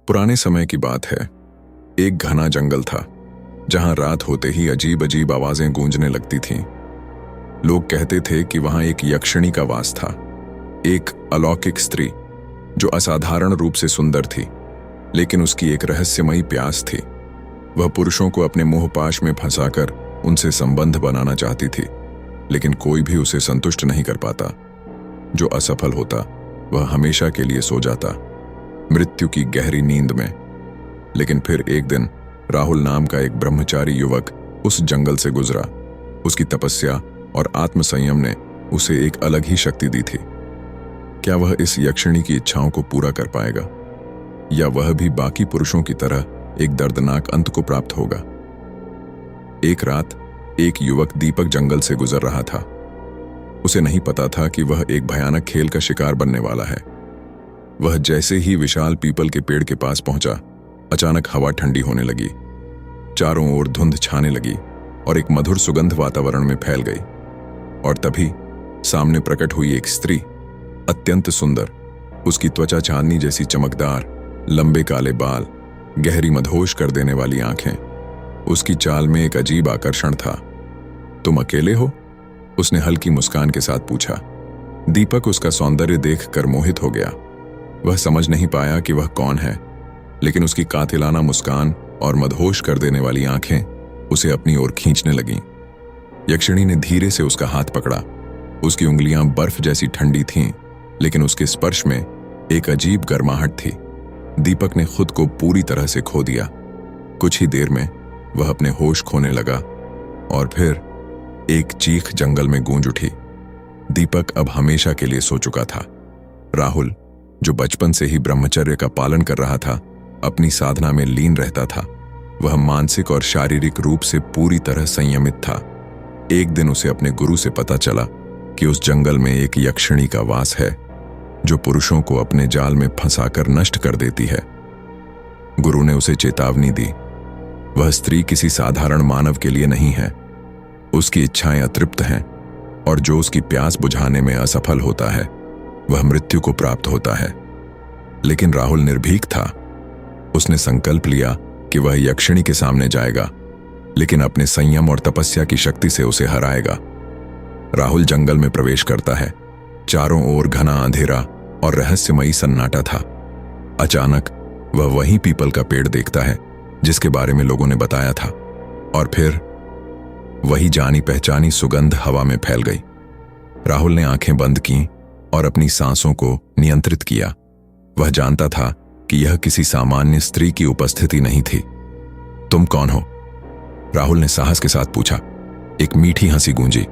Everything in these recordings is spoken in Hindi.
पुराने समय की बात है। एक घना जंगल था जहां रात होते ही अजीब अजीब आवाजें गूंजने लगती थीं। लोग कहते थे कि वहां एक यक्षिणी का वास था, एक अलौकिक स्त्री जो असाधारण रूप से सुंदर थी, लेकिन उसकी एक रहस्यमयी प्यास थी। वह पुरुषों को अपने मोहपाश में फंसाकर उनसे संबंध बनाना चाहती थी, लेकिन कोई भी उसे संतुष्ट नहीं कर पाता। जो असफल होता वह हमेशा के लिए सो जाता, मृत्यु की गहरी नींद में। लेकिन फिर एक दिन राहुल नाम का एक ब्रह्मचारी युवक उस जंगल से गुजरा। उसकी तपस्या और आत्मसंयम ने उसे एक अलग ही शक्ति दी थी। क्या वह इस यक्षिणी की इच्छाओं को पूरा कर पाएगा, या वह भी बाकी पुरुषों की तरह एक दर्दनाक अंत को प्राप्त होगा? एक रात एक युवक दीपक जंगल से गुजर रहा था। उसे नहीं पता था कि वह एक भयानक खेल का शिकार बनने वाला है। वह जैसे ही विशाल पीपल के पेड़ के पास पहुंचा, अचानक हवा ठंडी होने लगी, चारों ओर धुंध छाने लगी और एक मधुर सुगंध वातावरण में फैल गई। और तभी सामने प्रकट हुई एक स्त्री, अत्यंत सुंदर। उसकी त्वचा चांदनी जैसी चमकदार, लंबे काले बाल, गहरी मदहोश कर देने वाली आंखें। उसकी चाल में एक अजीब आकर्षण था। तुम अकेले हो? उसने हल्की मुस्कान के साथ पूछा। दीपक उसका सौंदर्य देखकर मोहित हो गया। वह समझ नहीं पाया कि वह कौन है, लेकिन उसकी कातिलाना मुस्कान और मदहोश कर देने वाली आंखें उसे अपनी ओर खींचने लगीं। यक्षिणी ने धीरे से उसका हाथ पकड़ा। उसकी उंगलियां बर्फ जैसी ठंडी थीं, लेकिन उसके स्पर्श में एक अजीब गर्माहट थी। दीपक ने खुद को पूरी तरह से खो दिया। कुछ ही देर में वह अपने होश खोने लगा और फिर एक चीख जंगल में गूंज उठी। दीपक अब हमेशा के लिए सो चुका था। राहुल, जो बचपन से ही ब्रह्मचर्य का पालन कर रहा था, अपनी साधना में लीन रहता था। वह मानसिक और शारीरिक रूप से पूरी तरह संयमित था। एक दिन उसे अपने गुरु से पता चला कि उस जंगल में एक यक्षिणी का वास है जो पुरुषों को अपने जाल में फंसाकर नष्ट कर देती है। गुरु ने उसे चेतावनी दी, वह स्त्री किसी साधारण मानव के लिए नहीं है। उसकी इच्छाएं अतृप्त हैं और जो उसकी प्यास बुझाने में असफल होता है वह मृत्यु को प्राप्त होता है। लेकिन राहुल निर्भीक था। उसने संकल्प लिया कि वह यक्षिणी के सामने जाएगा, लेकिन अपने संयम और तपस्या की शक्ति से उसे हराएगा। राहुल जंगल में प्रवेश करता है। चारों ओर घना अंधेरा और रहस्यमयी सन्नाटा था। अचानक वह वही पीपल का पेड़ देखता है जिसके बारे में लोगों ने बताया था, और फिर वही जानी पहचानी सुगंध हवा में फैल गई। राहुल ने आंखें बंद की और अपनी सांसों को नियंत्रित किया। वह जानता था कि यह किसी सामान्य स्त्री की उपस्थिति नहीं थी। तुम कौन हो? राहुल ने साहस के साथ पूछा। एक मीठी हंसी गूंजी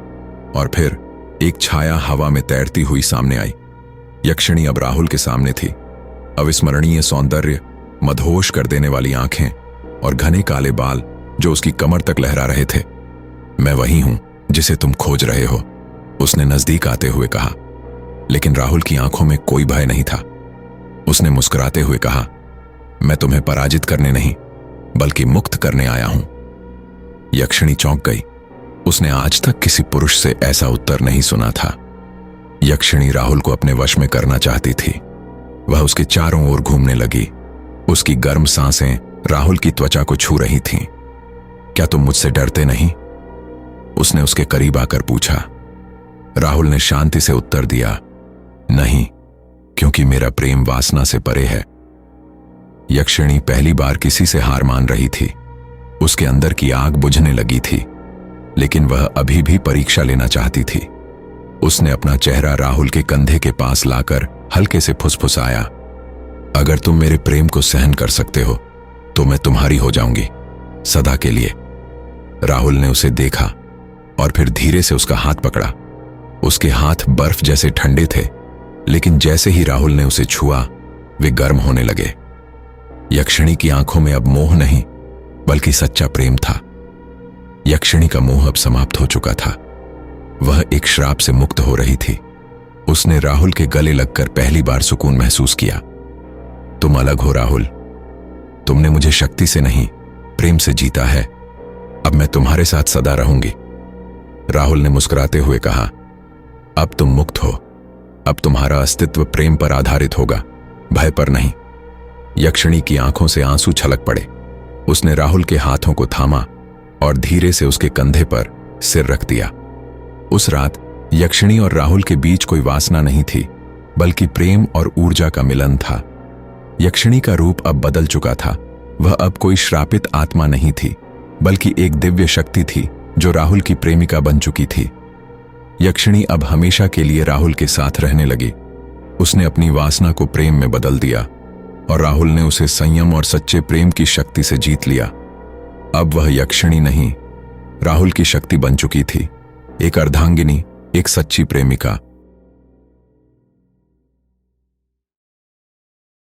और फिर एक छाया हवा में तैरती हुई सामने आई। यक्षिणी अब राहुल के सामने थी। अविस्मरणीय सौंदर्य, मदहोश कर देने वाली आंखें और घने काले बाल जो उसकी कमर तक लहरा रहे थे। मैं वही हूं जिसे तुम खोज रहे हो, उसने नजदीक आते हुए कहा। लेकिन राहुल की आंखों में कोई भय नहीं था। उसने मुस्कुराते हुए कहा, मैं तुम्हें पराजित करने नहीं बल्कि मुक्त करने आया हूं। यक्षिणी चौंक गई। उसने आज तक किसी पुरुष से ऐसा उत्तर नहीं सुना था। यक्षिणी राहुल को अपने वश में करना चाहती थी। वह उसके चारों ओर घूमने लगी। उसकी गर्म सांसें राहुल की त्वचा को छू रही थीं। क्या तुम मुझसे डरते नहीं? उसने उसके करीब आकर पूछा। राहुल ने शांति से उत्तर दिया, नहीं, क्योंकि मेरा प्रेम वासना से परे है। यक्षिणी पहली बार किसी से हार मान रही थी। उसके अंदर की आग बुझने लगी थी, लेकिन वह अभी भी परीक्षा लेना चाहती थी। उसने अपना चेहरा राहुल के कंधे के पास लाकर हल्के से फुसफुसाया, अगर तुम मेरे प्रेम को सहन कर सकते हो तो मैं तुम्हारी हो जाऊंगी, सदा के लिए। राहुल ने उसे देखा और फिर धीरे से उसका हाथ पकड़ा। उसके हाथ बर्फ जैसे ठंडे थे, लेकिन जैसे ही राहुल ने उसे छुआ वे गर्म होने लगे। यक्षिणी की आंखों में अब मोह नहीं बल्कि सच्चा प्रेम था। यक्षिणी का मोह अब समाप्त हो चुका था। वह एक श्राप से मुक्त हो रही थी। उसने राहुल के गले लगकर पहली बार सुकून महसूस किया। तुम अलग हो राहुल। तुमने मुझे शक्ति से नहीं प्रेम से जीता है। अब मैं तुम्हारे साथ सदा रहूंगी। राहुल ने मुस्कुराते हुए कहा, अब तुम मुक्त हो। अब तुम्हारा अस्तित्व प्रेम पर आधारित होगा, भय पर नहीं। यक्षिणी की आंखों से आंसू छलक पड़े। उसने राहुल के हाथों को थामा और धीरे से उसके कंधे पर सिर रख दिया। उस रात यक्षिणी और राहुल के बीच कोई वासना नहीं थी, बल्कि प्रेम और ऊर्जा का मिलन था। यक्षिणी का रूप अब बदल चुका था। वह अब कोई श्रापित आत्मा नहीं थी, बल्कि एक दिव्य शक्ति थी जो राहुल की प्रेमिका बन चुकी थी। यक्षिणी अब हमेशा के लिए राहुल के साथ रहने लगी। उसने अपनी वासना को प्रेम में बदल दिया और राहुल ने उसे संयम और सच्चे प्रेम की शक्ति से जीत लिया। अब वह यक्षिणी नहीं, राहुल की शक्ति बन चुकी थी, एक अर्धांगिनी, एक सच्ची प्रेमिका।